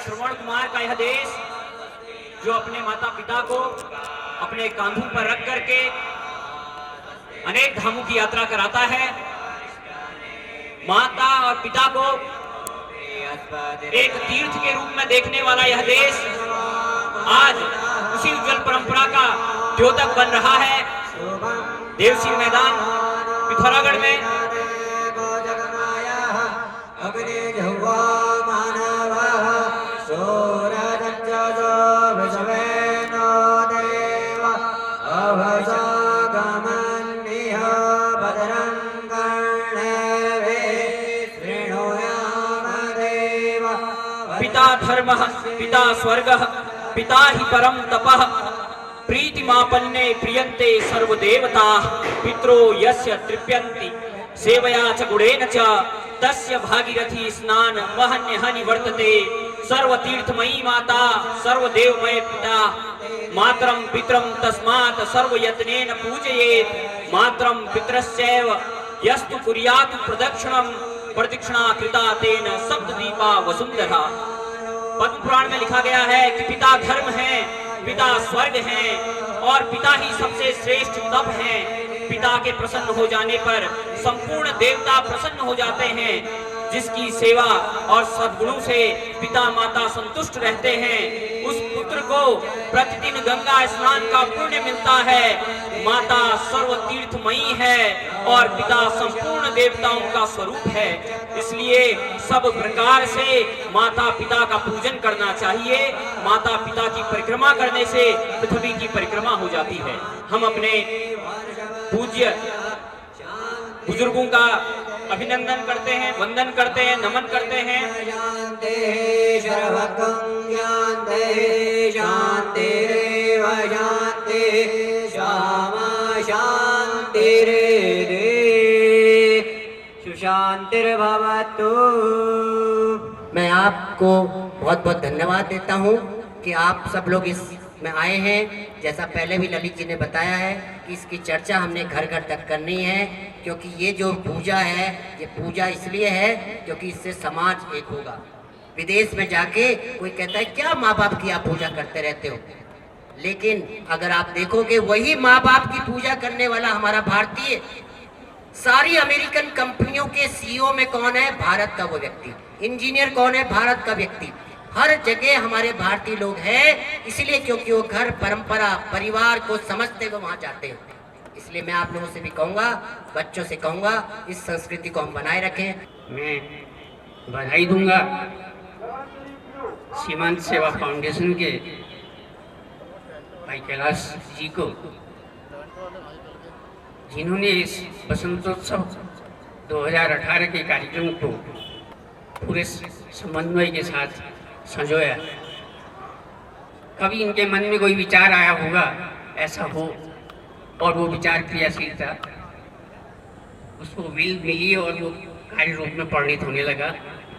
श्रवण कुमार का यह देश जो अपने माता पिता को अपने कांधों पर रख करके अनेक धामों की यात्रा कराता है, माता और पिता को एक तीर्थ के रूप में देखने वाला यह देश आज उसी उज्जवल परंपरा का द्योतक बन रहा है। देवसिंह मैदान पिथौरागढ़ में पिता धर्मः पिता स्वर्गः पिता हि परम तपः प्रीतिमापन्ने प्रियन्ते सर्वदेवताः पितरो यस्य तृप्यन्ति सेवया च गुणेन च तस्य भागीरथी स्नान महन्यः वर्तते। सर्वतीर्थमयी माता सर्वदेवमय पिता मातरं पितरं तस्मात् सर्वयत्नेन पूजयेत्। मातरं पितरस्यैव यस्तु कुर्यात् प्रदक्षिणं प्रदक्षिणा कृता तेन सप्तदीपा वसुंधरा। पद्म पुराण में लिखा गया है कि पिता धर्म है, पिता स्वर्ग है और पिता ही सबसे श्रेष्ठ तप है। पिता के प्रसन्न हो जाने पर संपूर्ण देवता प्रसन्न हो जाते हैं। जिसकी सेवा और सद्गुणों से पिता माता संतुष्ट रहते हैं, उस पुत्र को प्रतिदिन गंगा स्नान का पुण्य मिलता है। माता सर्व तीर्थमयी है और पिता संपूर्ण देवताओं का स्वरूप है। इसलिए सब प्रकार से माता पिता का पूजन करना चाहिए। माता पिता की परिक्रमा करने से पृथ्वी की परिक्रमा हो जाती है। हम अपने पूज्य बुजुर्गों का अभिनंदन करते हैं, वंदन करते हैं, नमन करते हैं। सुशांतिर्भवतु। मैं आपको बहुत बहुत धन्यवाद देता हूँ कि आप सब लोग इस में आए हैं। जैसा पहले भी ललित जी ने बताया है कि इसकी चर्चा हमने घर घर तक करनी है, क्योंकि ये जो पूजा है ये पूजा इसलिए है क्योंकि इससे समाज एक होगा। विदेश में जाके कोई कहता है क्या माँ बाप की आप पूजा करते रहते हो, लेकिन अगर आप देखोगे वही माँ बाप की पूजा करने वाला हमारा भारतीय। सारी अमेरिकन कंपनियों के सीईओ में कौन है? भारत का वो व्यक्ति। इंजीनियर कौन है? भारत का व्यक्ति। हर जगह हमारे भारतीय लोग हैं, इसलिए क्योंकि वो घर परंपरा परिवार को समझते हुए वहां जाते हैं। इसलिए मैं आप लोगों से भी कहूँगा, बच्चों से कहूँगा, इस संस्कृति को हम बनाए रखें। मैं बधाई दूंगा सीमांत सेवा फाउंडेशन के भाई कैलाश जी को, जिन्होंने इस बसंतोत्सव 2018 के कार्यक्रम को पूरे समन्वय के साथ संजोया। कभी इनके मन में कोई विचार आया होगा ऐसा हो, और वो विचार क्रियाशीलता उसको विल मिली और वो कार्य रूप में परिणित होने लगा।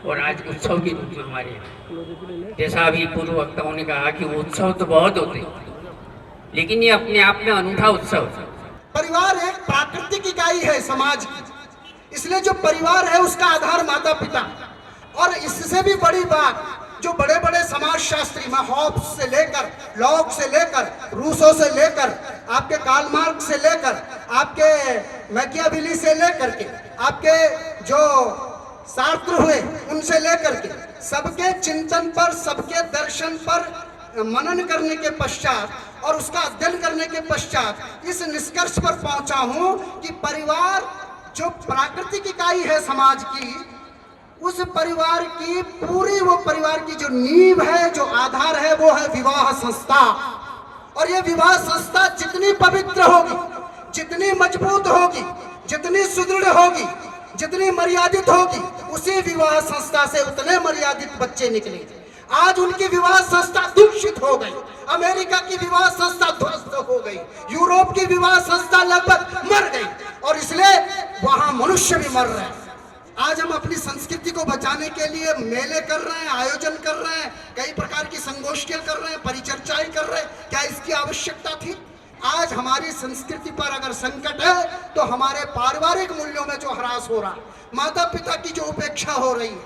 और आज उत्सव के रूप में हमारे यहाँ, जैसा अभी पूर्व वक्ताओं ने कहा कि उत्सव तो बहुत होते, लेकिन ये अपने आप में अनूठा उत्सव। परिवार एक प्राकृतिक इकाई है समाज की, इसलिए जो परिवार है उसका आधार माता पिता। और इससे भी बड़ी बात, जो बड़े बड़े समाजशास्त्री हॉब्स से लेकर, लॉक से लेकर, रूसो से लेकर, आपके कार्ल मार्क्स से लेकर, आपके मैकियावेली से लेकर के, आपके जो सार्त्र हुए उनसे लेकर के, सबके चिंतन पर, सबके दर्शन पर मनन करने के पश्चात और उसका अध्ययन करने के पश्चात इस निष्कर्ष पर पहुंचा हूं कि परिवार जो प्राकृतिक इकाई है समाज की, उस परिवार की पूरी, वो परिवार की जो नींव है, जो आधार है, वो है विवाह संस्था। और ये विवाह संस्था जितनी पवित्र होगी, जितनी मजबूत होगी, जितनी सुदृढ़ होगी, जितनी मर्यादित होगी, उसी विवाह संस्था से उतने मर्यादित बच्चे निकलेंगे। आज उनकी विवाह संस्था दूषित हो गई, अमेरिका की विवाह संस्था ध्वस्त हो गई, यूरोप की विवाह संस्था लगभग मर गई, और इसलिए वहां मनुष्य भी मर रहे हैं। आज हम अपनी संस्कृति को बचाने के लिए मेले कर रहे हैं, आयोजन कर रहे हैं, कई प्रकार की संगोष्ठियां कर रहे हैं, परिचर्चाएं कर रहे हैं। क्या इसकी आवश्यकता थी? आज हमारी संस्कृति पर अगर संकट है तो हमारे पारिवारिक मूल्यों में जो ह्रास हो रहा है, माता पिता की जो उपेक्षा हो रही है,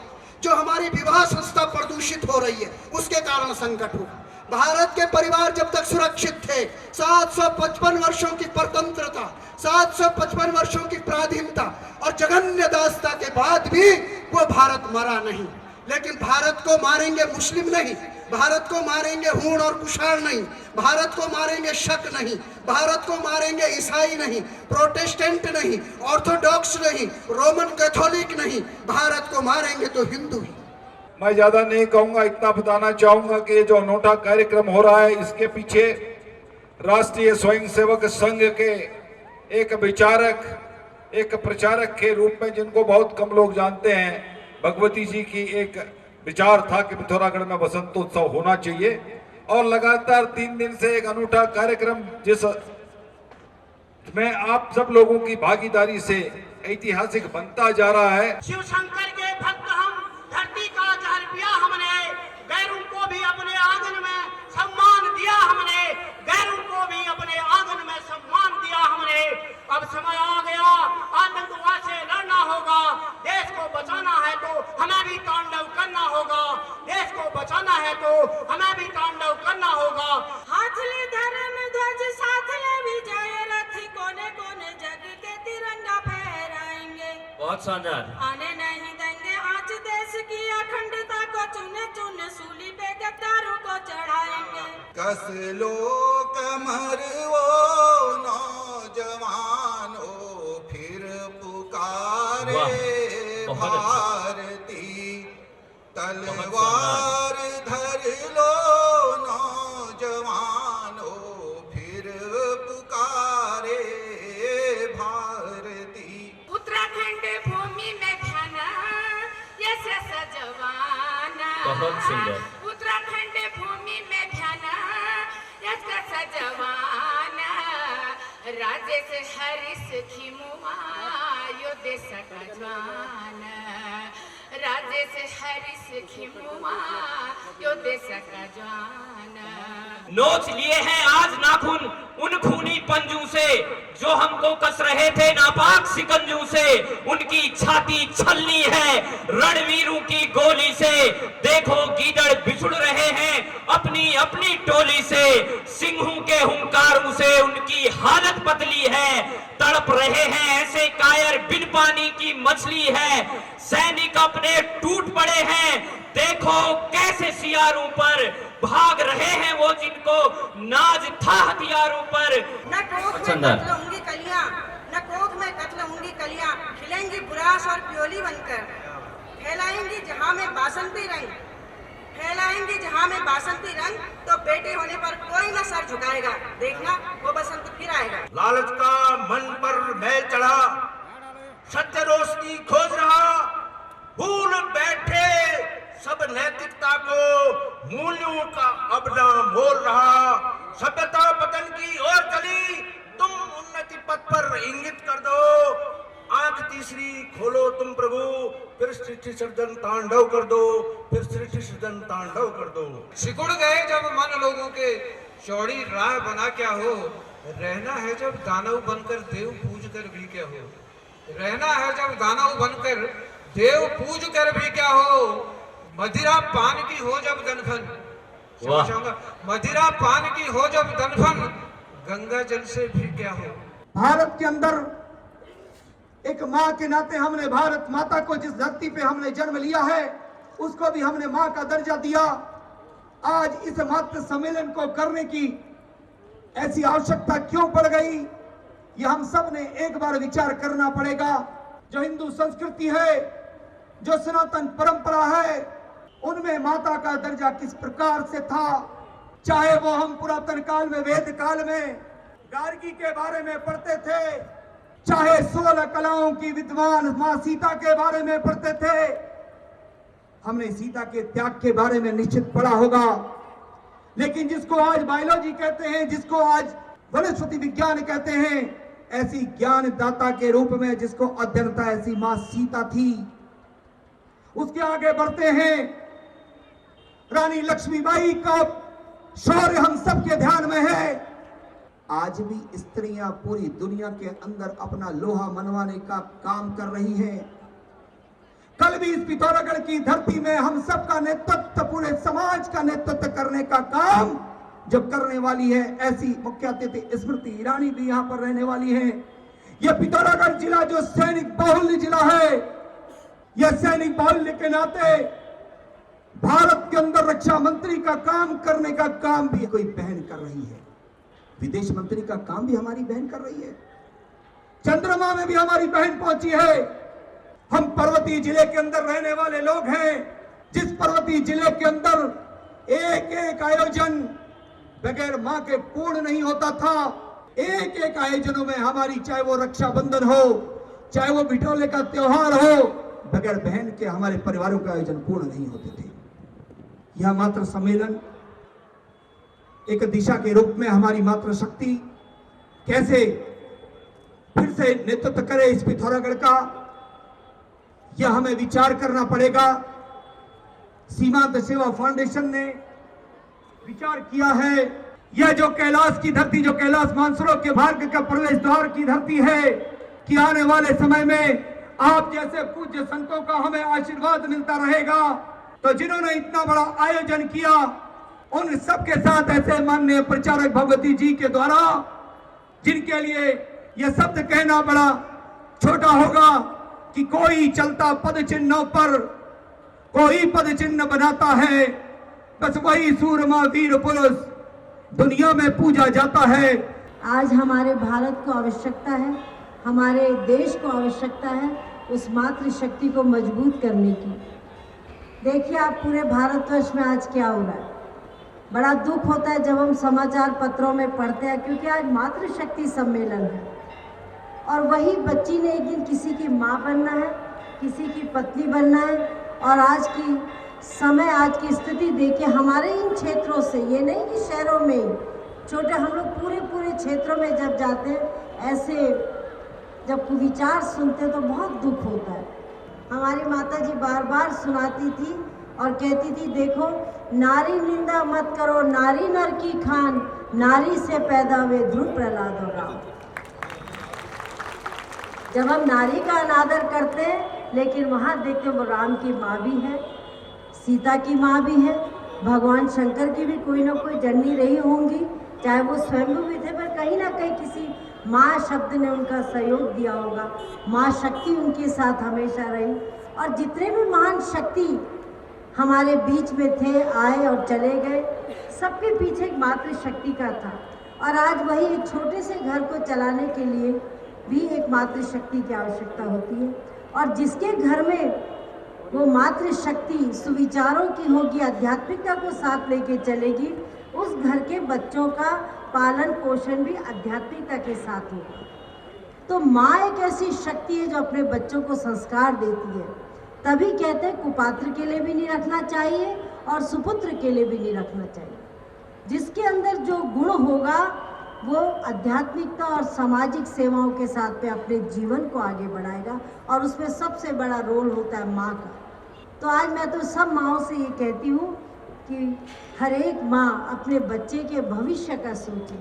जो हमारी विवाह संस्था प्रदूषित हो रही है उसके कारण संकट हुआ। भारत के परिवार जब तक सुरक्षित थे, 755 वर्षों की स्वतंत्रता, 755 वर्षों की पराधीनता और जघन्य दासता के बाद भी वो भारत मरा नहीं। लेकिन भारत को मारेंगे मुस्लिम नहीं, भारत को मारेंगे हूण और कुशाण नहीं, भारत को मारेंगे शक नहीं, भारत को मारेंगे ईसाई नहीं, प्रोटेस्टेंट नहीं, ऑर्थोडॉक्स नहीं, रोमन कैथोलिक नहीं, भारत को मारेंगे तो हिंदू ही। मैं ज्यादा नहीं कहूंगा, इतना बताना चाहूंगा कि ये जो अनूठा कार्यक्रम हो रहा है इसके पीछे राष्ट्रीय स्वयंसेवक संघ के एक विचारक, एक प्रचारक के रूप में जिनको बहुत कम लोग जानते हैं, भगवती जी की एक विचार था कि पिथौरागढ़ में बसंतोत्सव होना चाहिए और लगातार 3 दिन से एक अनूठा कार्यक्रम जिस में आप सब लोगों की भागीदारी से ऐतिहासिक बनता जा रहा है। शिव शंकर के भक्त हम, धरती का जहर पिया हमने, गैरों को भी अपने आंगन में सम्मान दिया हमने, गैरों को भी अपने आंगन में सम्मान दिया हमने। अब समय आ गया, आतंकवाद से लड़ना होगा, देश को बचाना है तो हमें भी तांडव करना होगा, देश को बचाना है तो हमें भी तांडव करना होगा। हाथ ले धर्म ध्वज, साथ ले विजय रथ, कोने कोने जग के तिरंगा फहराएंगे। बहुत शानदार। आने नहीं देंगे आज देश की अखंडता को, चुने चुने सूली पे गद्दारों को चढ़ाएंगे। कस लो कमर वो नौजवानो, फिर पुकारे भारती, तलवार धर लो नौजवानो, फिर पुकारे भारती। उत्तराखंड भूमि में ध्याना यस सजवाना, बहुत सुंदर। उत्तराखंड भूमि में ध्याना यस सजवाना, राजेश हरिश खिमुआ यो देश का जवान, राजेश हरिश खिमुआ यो देश का जवान। नोच लिए हैं आज नाखून उन खूनी पंजू से, जो हमको कस रहे थे नापाक सिकंजू से। उनकी छाती छलनी है रणवीरों की गोली से। देखो गीदड़ बिछुड़ रहे हैं अपनी अपनी टोली से, सिंहों के हुंकारों से उनकी हालत पतली है। तड़प रहे हैं ऐसे कायर बिन पानी की मछली है। सैनिक अपने टूट पड़े हैं, देखो कैसे सियारों पर भाग रहे हैं वो जिनको नाज था हथियारों पर। न कोख में कत्ल होंगी कलियां, न कोख में कत्ल होंगी कलियां, खिलेंगी बुराश और प्योली बनकर, फैलाएंगी जहां में बासंती रंग, फैलाएंगी जहां में बासंती रंग, तो बेटे होने पर कोई न सर झुकाएगा, देखना वो बसंत फिर आएगा। लालच का मन पर मैल चढ़ा, सत्य रोशनी खोज रहा, भूल बैठे सब नैतिकता को, मूल्यों का अब ना मोल रहा। सभ्यता पतन की ओर चली, तुम उन्नति पथ पर इंगित कर दो। आंख तीसरी खोलो तुम प्रभु, फिर सृष्टि सृजन तांडव कर दो, फिर सृष्टि सृजन तांडव कर दो। सिकुड़ गए जब मन लोगों के, चौड़ी राह बना क्या हो, रहना है जब दानव बनकर देव पूज कर भी क्या हो, रहना है जब दानव बनकर देव पूज कर भी क्या हो। मदिरा पान की हो जब दनफन, मदिरा पान की हो जब दनफन, गंगा जल से भी क्या हो। भारत के अंदर एक माँ के नाते हमने भारत माता को, जिस धरती पे हमने जन्म लिया है, उसको भी हमने माँ का दर्जा दिया। आज इस मातृ सम्मेलन को करने की ऐसी आवश्यकता क्यों पड़ गई, ये हम सब ने एक बार विचार करना पड़ेगा। जो हिंदू संस्कृति है, जो सनातन परंपरा है, उनमें माता का दर्जा किस प्रकार से था। चाहे वो हम पुरातन काल में, वेद काल में गार्गी के बारे में पढ़ते थे, चाहे 16 कलाओं की विद्वान मां सीता के बारे में पढ़ते थे, हमने सीता के त्याग के बारे में निश्चित पढ़ा होगा। लेकिन जिसको आज बायोलॉजी कहते हैं, जिसको आज वनस्पति विज्ञान कहते हैं, ऐसी ज्ञान दाता के रूप में जिसको अध्ययन था, ऐसी मां सीता थी। उसके आगे बढ़ते हैं, रानी लक्ष्मीबाई का शौर्य हम सबके ध्यान में है। आज भी स्त्रियां पूरी दुनिया के अंदर अपना लोहा मनवाने का काम कर रही हैं। कल भी इस पिथौरागढ़ की धरती में हम सबका नेतृत्व, पूरे समाज का नेतृत्व करने का काम जो करने वाली है, ऐसी मुख्य अतिथि स्मृति ईरानी भी यहाँ पर रहने वाली है। यह पिथौरागढ़ जिला जो सैनिक बाहुल्य जिला है, यह सैनिक बाहुल्य के नाते भारत के अंदर रक्षा मंत्री का काम करने का काम भी कोई बहन कर रही है, विदेश मंत्री का काम भी हमारी बहन कर रही है, चंद्रमा में भी हमारी बहन पहुंची है। हम पर्वतीय जिले के अंदर रहने वाले लोग हैं, जिस पर्वतीय जिले के अंदर एक एक आयोजन बगैर मां के पूर्ण नहीं होता था। एक एक आयोजनों में हमारी, चाहे वो रक्षाबंधन हो, चाहे वो बिटोले का त्योहार हो, बगैर बहन के हमारे परिवारों के आयोजन पूर्ण नहीं होते थे। यह मातृ सम्मेलन एक दिशा के रूप में हमारी मातृशक्ति कैसे फिर से नेतृत्व करे इस पिथौरागढ़ का, यह हमें विचार करना पड़ेगा। सीमांत सेवा फाउंडेशन ने विचार किया है, यह जो कैलाश की धरती, जो कैलाश मानसरोवर के भाग्य का प्रवेश द्वार की धरती है, कि आने वाले समय में आप जैसे पूज्य संतों का हमें आशीर्वाद मिलता रहेगा। तो जिन्होंने इतना बड़ा आयोजन किया, उन सबके साथ ऐसे माननीय प्रचारक भगवती जी के द्वारा, जिनके लिए यह शब्द कहना बड़ा छोटा होगा कि कोई चलता पद चिन्हों पर कोई पद चिन्ह बनाता है, बस वही सूरमा वीर पुरुष दुनिया में पूजा जाता है। आज हमारे भारत को आवश्यकता है, हमारे देश को आवश्यकता है उस मातृशक्ति को मजबूत करने की। देखिए आप पूरे भारतवर्ष में आज क्या हो रहा है, बड़ा दुख होता है जब हम समाचार पत्रों में पढ़ते हैं, क्योंकि आज मातृशक्ति सम्मेलन है और वही बच्ची ने एक दिन किसी की माँ बनना है, किसी की पत्नी बनना है। और आज की समय, आज की स्थिति देखिए हमारे इन क्षेत्रों से, ये नहीं कि शहरों में छोटे, हम लोग पूरे क्षेत्रों में जब जाते हैं, ऐसे जब विचार सुनते तो बहुत दुख होता है। हमारी माता जी बार बार सुनाती थी और कहती थी, देखो नारी निंदा मत करो, नारी नर की खान, नारी से पैदा हुए ध्रुव प्रहलाद और राम। जब हम नारी का अनादर करते हैं, लेकिन वहाँ देखते वो राम की माँ भी है, सीता की माँ भी है, भगवान शंकर की भी कोई ना कोई जननी रही होंगी, चाहे वो स्वयं भी थे, पर कहीं ना कहीं किसी माँ शब्द ने उनका सहयोग दिया होगा। माँ शक्ति उनके साथ हमेशा रही और जितने भी महान शक्ति हमारे बीच में थे, आए और चले गए, सबके पीछे एक मातृशक्ति का था। और आज वही एक छोटे से घर को चलाने के लिए भी एक मातृशक्ति की आवश्यकता होती है। और जिसके घर में वो मातृशक्ति सुविचारों की होगी, आध्यात्मिकता को साथ लेके चलेगी, उस घर के बच्चों का पालन पोषण भी आध्यात्मिकता के साथ होगा। तो माँ एक ऐसी शक्ति है जो अपने बच्चों को संस्कार देती है। तभी कहते हैं कुपात्र के लिए भी नहीं रखना चाहिए और सुपुत्र के लिए भी नहीं रखना चाहिए। जिसके अंदर जो गुण होगा वो आध्यात्मिकता और सामाजिक सेवाओं के साथ में अपने जीवन को आगे बढ़ाएगा और उसमें सबसे बड़ा रोल होता है माँ का। तो आज मैं तो सब माँओं से ये कहती हूँ कि हर एक माँ अपने बच्चे के भविष्य का सोचे।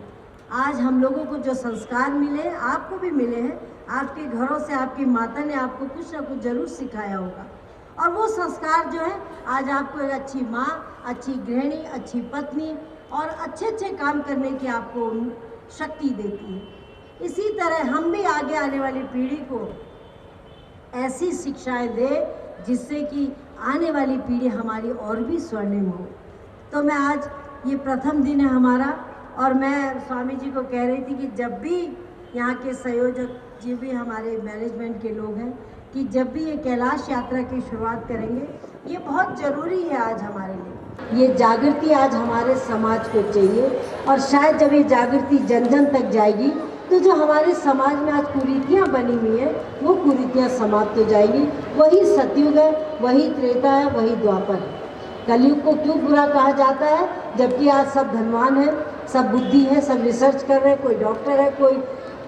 आज हम लोगों को जो संस्कार मिले, आपको भी मिले हैं, आपके घरों से आपकी माता ने आपको कुछ ना कुछ जरूर सिखाया होगा और वो संस्कार जो है आज आपको एक अच्छी माँ, अच्छी गृहिणी, अच्छी पत्नी और अच्छे काम करने की आपको शक्ति देती है। इसी तरह हम भी आगे आने वाली पीढ़ी को ऐसी शिक्षाएं दें जिससे कि आने वाली पीढ़ी हमारी और भी स्वर्णिम हो। तो मैं आज ये प्रथम दिन है हमारा और मैं स्वामी जी को कह रही थी कि जब भी यहाँ के संयोजक जी भी हमारे मैनेजमेंट के लोग हैं कि जब भी ये कैलाश यात्रा की शुरुआत करेंगे, ये बहुत ज़रूरी है आज हमारे लिए। ये जागृति आज हमारे समाज को चाहिए और शायद जब ये जागृति जन जन तक जाएगी तो जो हमारे समाज में आज कुरीतियाँ बनी हुई हैं वो कुरीतियाँ समाप्त हो जाएगी। वही सतयुग है, वही त्रेता है, वही द्वापर है। कलयुग को क्यों बुरा कहा जाता है, जबकि आज सब धनवान है, सब बुद्धि है, सब रिसर्च कर रहे हैं, कोई डॉक्टर है,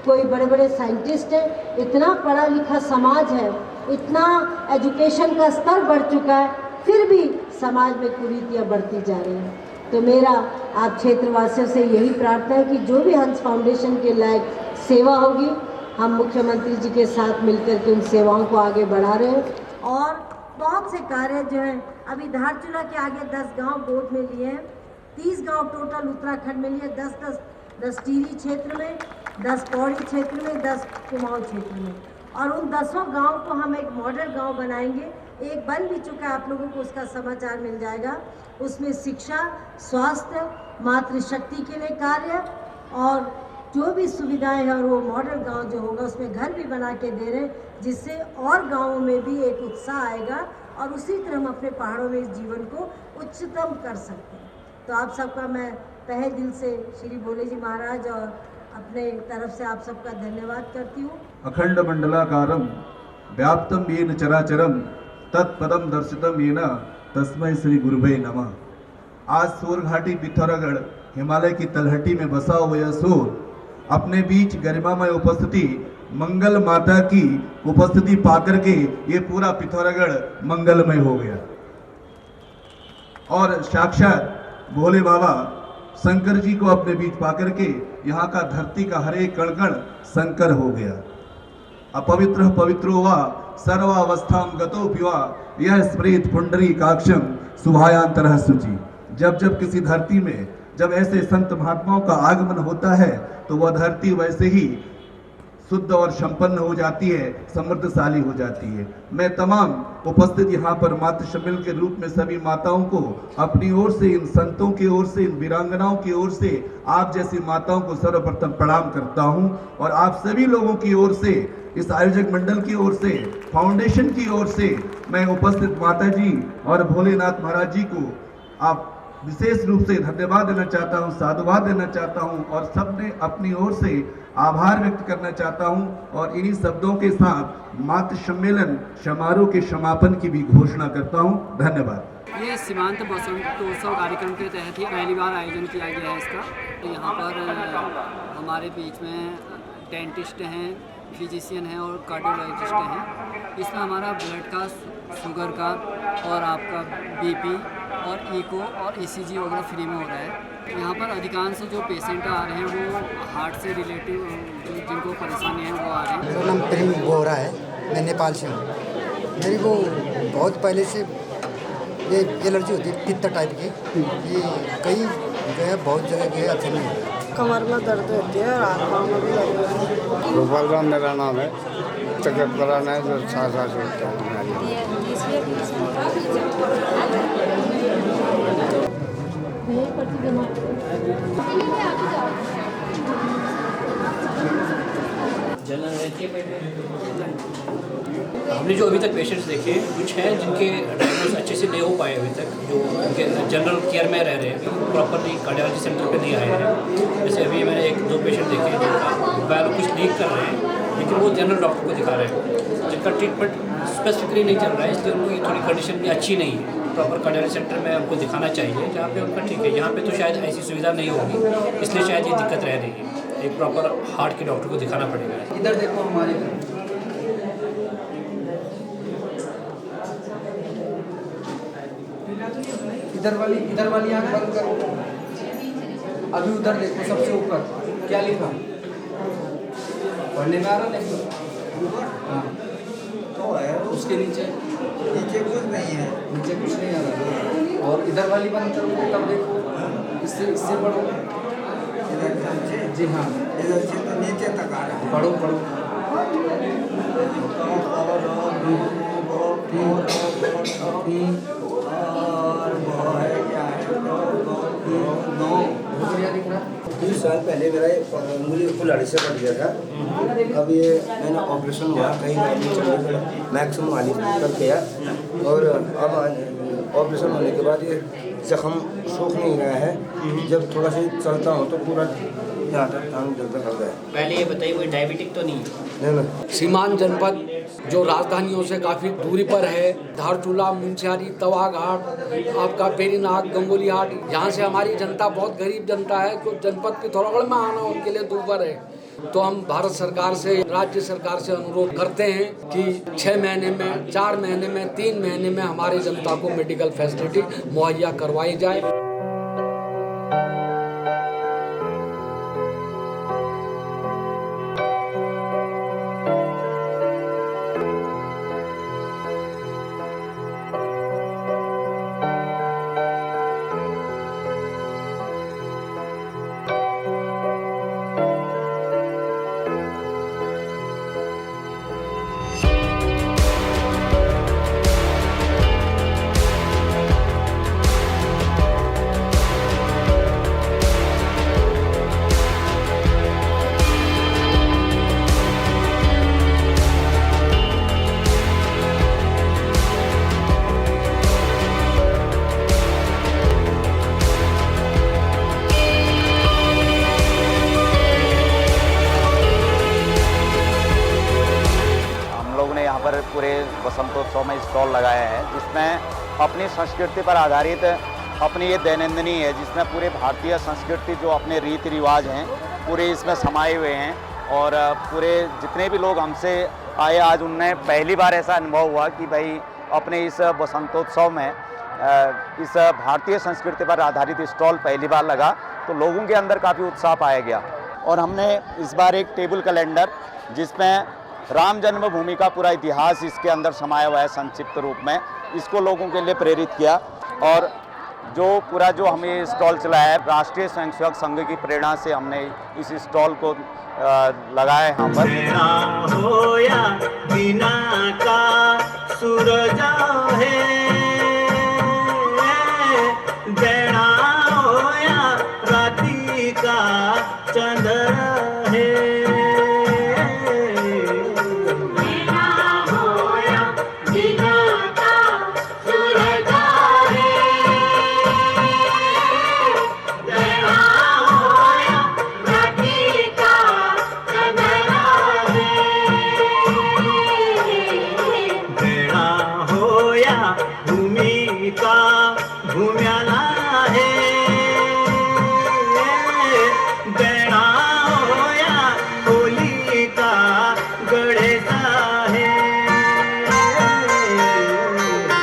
कोई बड़े बड़े साइंटिस्ट है, इतना पढ़ा लिखा समाज है, इतना एजुकेशन का स्तर बढ़ चुका है, फिर भी समाज में कुरीतियाँ बढ़ती जा रही हैं। तो मेरा आप क्षेत्रवासियों से यही प्रार्थना है कि जो भी हंस फाउंडेशन के लायक सेवा होगी, हम मुख्यमंत्री जी के साथ मिलकर के उन सेवाओं को आगे बढ़ा रहे हैं और बहुत से कार्य जो है अभी धारचूला के आगे 10 गांव गोद में लिए हैं, 30 गांव टोटल उत्तराखंड में लिए, 10 टिहरी क्षेत्र में, 10 पौड़ी क्षेत्र में, 10 कुमाऊं क्षेत्र में, और उन 10 गांव को हम एक मॉडल गांव बनाएंगे। एक बन भी चुका है, आप लोगों को उसका समाचार मिल जाएगा। उसमें शिक्षा, स्वास्थ्य, मातृशक्ति के लिए कार्य और जो भी सुविधाएं हैं, और वो मॉडल गांव जो होगा उसमें घर भी बना के दे रहे हैं, जिससे और गांवों में भी एक उत्साह आएगा और उसी तरह हम अपने पहाड़ों में इस जीवन को उच्चतम कर सकते हैं। तो आप सबका मैं तहे दिल से श्री भोले जी महाराज और अपने तरफ से आप सबका धन्यवाद करती हूँ। अखंड मंडलाकारं व्याप्तं येन चराचरं तत्पदं दर्शितं येन तस्मै श्री गुरुवे नमः। आज सूरघाटी पिथौरागढ़ हिमालय की तलहटी में बसा हुआ यह सूर अपने बीच गरिमामय उपस्थिति, मंगल माता की उपस्थिति पाकर के ये पूरा पिथौरागढ़ मंगलमय हो गया और साक्षात भोले बाबा शंकर जी को अपने बीच पाकर के यहाँ का धरती का हर एक कण कण शंकर हो गया। अपवित्र पवित्रो वा सर्वावस्थां गतो पिवा यह स्मृत पुंडरीकाक्षं शुभायांतरः शुचि। जब जब किसी धरती में जब ऐसे संत महात्माओं का आगमन होता है तो वह धरती वैसे ही शुद्ध और संपन्न हो जाती है, समृद्धशाली हो जाती है। मैं तमाम उपस्थित यहाँ पर मातृ सम्मेलन के रूप में सभी माताओं को अपनी ओर से, इन संतों की ओर से, इन वीरांगनाओं की ओर से, आप जैसी माताओं को सर्वप्रथम प्रणाम करता हूँ और आप सभी लोगों की ओर से, इस आयोजक मंडल की ओर से, फाउंडेशन की ओर से मैं उपस्थित माता जी और भोलेनाथ महाराज जी को आप विशेष रूप से धन्यवाद देना चाहता हूं, साधुवाद देना चाहता हूं और सबने अपनी ओर से आभार व्यक्त करना चाहता हूं और इन्हीं शब्दों के साथ मातृ सम्मेलन समारोह के समापन की भी घोषणा करता हूं। धन्यवाद। ये सीमांत बसंतोत्सव कार्यक्रम के तहत ही पहली बार आयोजन किया गया है इसका। तो यहाँ पर हमारे बीच में डेंटिस्ट हैं, फिजिशियन हैं और कार्डियोलॉजिस्ट हैं। इसमें हमारा ब्लड का, शुगर का और आपका बीपी और इको और ईसीजी वगैरह फ्री में हो रहा है। यहाँ पर अधिकांश जो पेशेंट आ रहे हैं वो हार्ट से रिलेटिव जिनको परेशानी है वो आ रहे हैं। मेरा नाम प्रेम बोरा है, मैं नेपाल से हूँ। मेरी वो बहुत पहले से ये एलर्जी होती है पित्त टाइप की, ये कई जो है बहुत जगह गए अच्छे नहीं। कमर में दर्द होती है और हाथ पाँव में भी दर्द होती है। गोपाल राम मेरा नाम है, चक्कर कराना है जो सांस होता है। हमने जो अभी तक पेशेंट्स देखे, कुछ हैं जिनके डायग्नोस अच्छे से नहीं हो पाए अभी तक, जो उनके जनरल केयर में रह रहे हैं, प्रॉपरली कार्डियोलॉजी सेंटर पे नहीं आए हैं। जैसे अभी मैंने 1-2 पेशेंट देखे जिनका वैल्यू कुछ लीक कर रहे हैं, लेकिन वो जनरल डॉक्टर को दिखा रहे हैं, जिनका ट्रीटमेंट स्पेसिफिकली नहीं चल रहा है, इसलिए उनकी थोड़ी कंडीशन भी अच्छी नहीं है। प्रॉपर कार्डियोलॉजी सेंटर में हमको दिखाना चाहिए जहाँ पे उनका ठीक है। यहाँ पे तो शायद ऐसी सुविधा नहीं होगी, इसलिए शायद ये दिक्कत रह रही है। एक प्रॉपर हार्ट के डॉक्टर को दिखाना पड़ेगा। इधर देखो हमारे इधर वाली आँख बंद करो। अभी उधर देखो सबसे ऊपर क्या लिखा, पढ़ने में आ रहा देखो। हाँ तो है, उसके नीचे कुछ नहीं है, नीचे कुछ नहीं आ रहा। और इधर वाली बंद करो तब देखो, इससे पढ़ो। जी हाँ, इधर से तो नीचे तक आ रहा है। पढ़ो कुछ साल पहले मेरा उंगली कुल्हाड़ी से कट गया था। अब ये मैंने ऑपरेशन हुआ, कहीं मैक्सिमम मालिश कर किया और अब ऑपरेशन होने के बाद ये जख्म सूख नहीं गया है। जब थोड़ा सा चलता हूँ तो पूरा यहाँ तक टांग जलता कर गया। पहले ये बताइए कोई डायबिटिक तो नहीं है? नहीं। सीमांत जनपद जो राजधानियों से काफ़ी दूरी पर है, धारचूला, मुंशियारी, तवा घाट, आपका पेरीनाग, गंगोली हाट, यहाँ से हमारी जनता बहुत गरीब जनता है, जो जनपद पिथौरागढ़ में आना उनके लिए दूभर है। तो हम भारत सरकार से, राज्य सरकार से अनुरोध करते हैं कि 6 महीने में, 4 महीने में, 3 महीने में हमारी जनता को मेडिकल फैसिलिटी मुहैया करवाई जाए। संस्कृति पर आधारित अपनी ये दैनंदिनी है, जिसमें पूरे भारतीय संस्कृति जो अपने रीति रिवाज हैं पूरे इसमें समाये हुए हैं। और पूरे जितने भी लोग हमसे आए आज उनने पहली बार ऐसा अनुभव हुआ कि भाई अपने इस बसंतोत्सव में इस भारतीय संस्कृति पर आधारित स्टॉल पहली बार लगा, तो लोगों के अंदर काफ़ी उत्साह पाया गया। और हमने इस बार एक टेबल कैलेंडर जिसमें राम जन्मभूमि का पूरा इतिहास इसके अंदर समाया हुआ है संक्षिप्त रूप में, इसको लोगों के लिए प्रेरित किया। और जो हमें स्टॉल चलाया है, राष्ट्रीय स्वयंसेवक संघ की प्रेरणा से हमने इस स्टॉल को लगाया यहाँ पर। होया बिना का सूरज है, देना होया राती का चंद्र है, देना होया बिना का सूरज है, देना होया राती का चंद्र है, देना होया भूमि का भूम्याला है, देना होया होली का गणेशा है,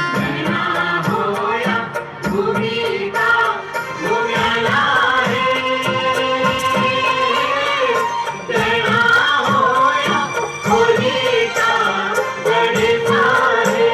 देना होया भूमि का भूम्याला है, देना होया होली का गणेशा है।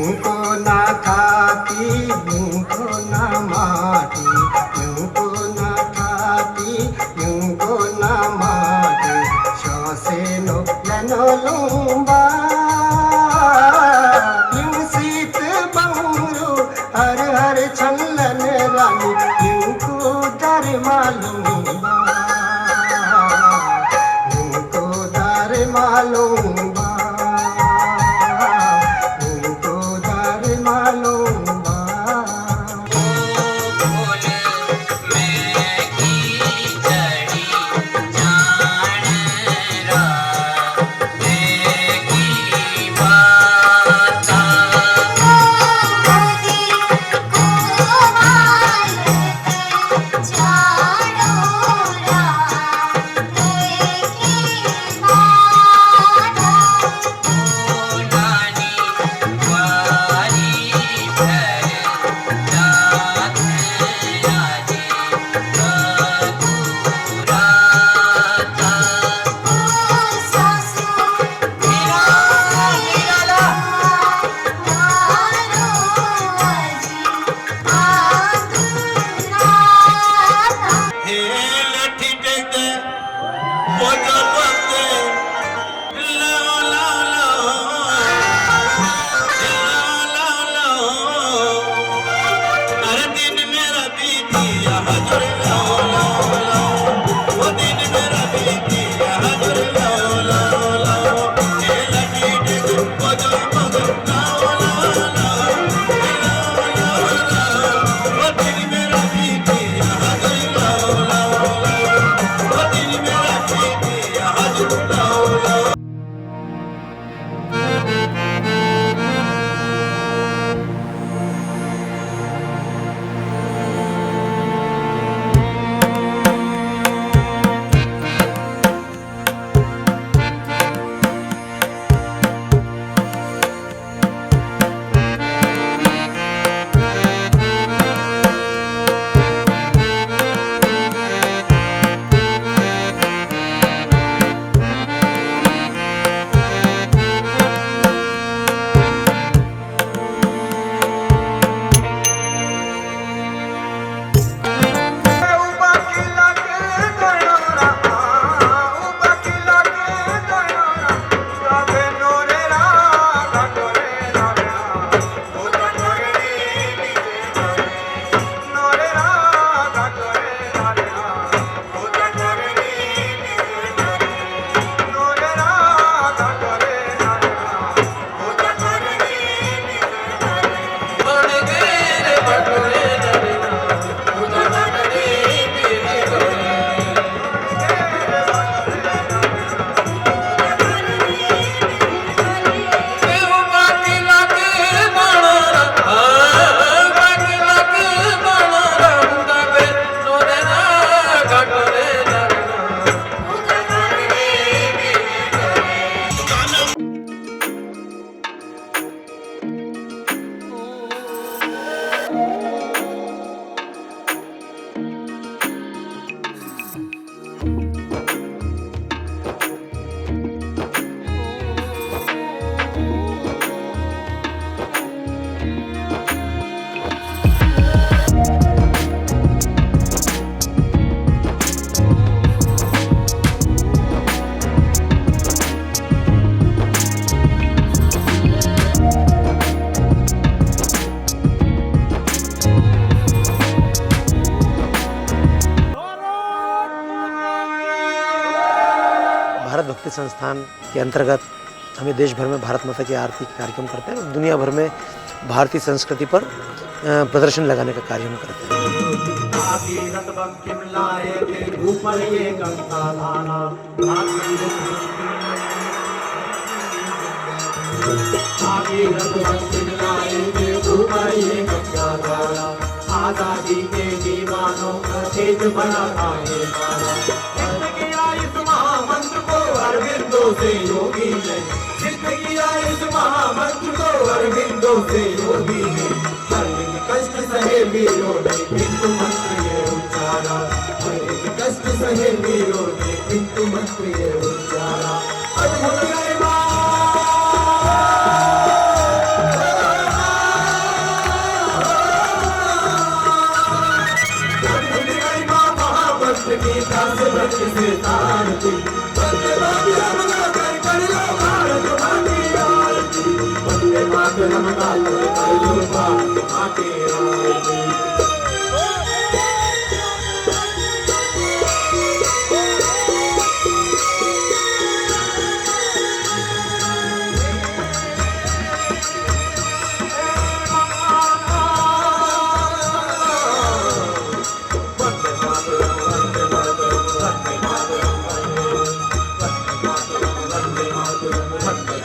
यूं को ना खाती यूं को ना माटी, यूं को ना खाती यूं को ना माटी, श्वासे नो लनो लूंबा यूं सीत बंगरू हर हर छलन रानी, यूं को दर मालूंबा यूं को दर मालूंबा भारत भक्ति संस्थान के अंतर्गत हमें देश भर में भारत माता की आरती के कार्यक्रम करते हैं और दुनिया भर में भारतीय संस्कृति पर प्रदर्शन लगाने का कार्य हम करते हैं। आजादी के दीवानों का तेज बना महामंत्र को अरविंदों से योगी ने सिद्ध किया, इस महामंत्र को अरविंदों से योगी ने हर एक कष्ट सहे वीरों ने किंतु मंत्र ये उच्चारा, हर एक कष्ट सहे वीरों ने किंतु मंत्र ये उच्चारा। अद्भुत गरिमा से तारती वंदे मातरम गाकर कर लो भारत माँ की आरती वंदे मातरम गाकर कर लो भारत माँ की आरती Vande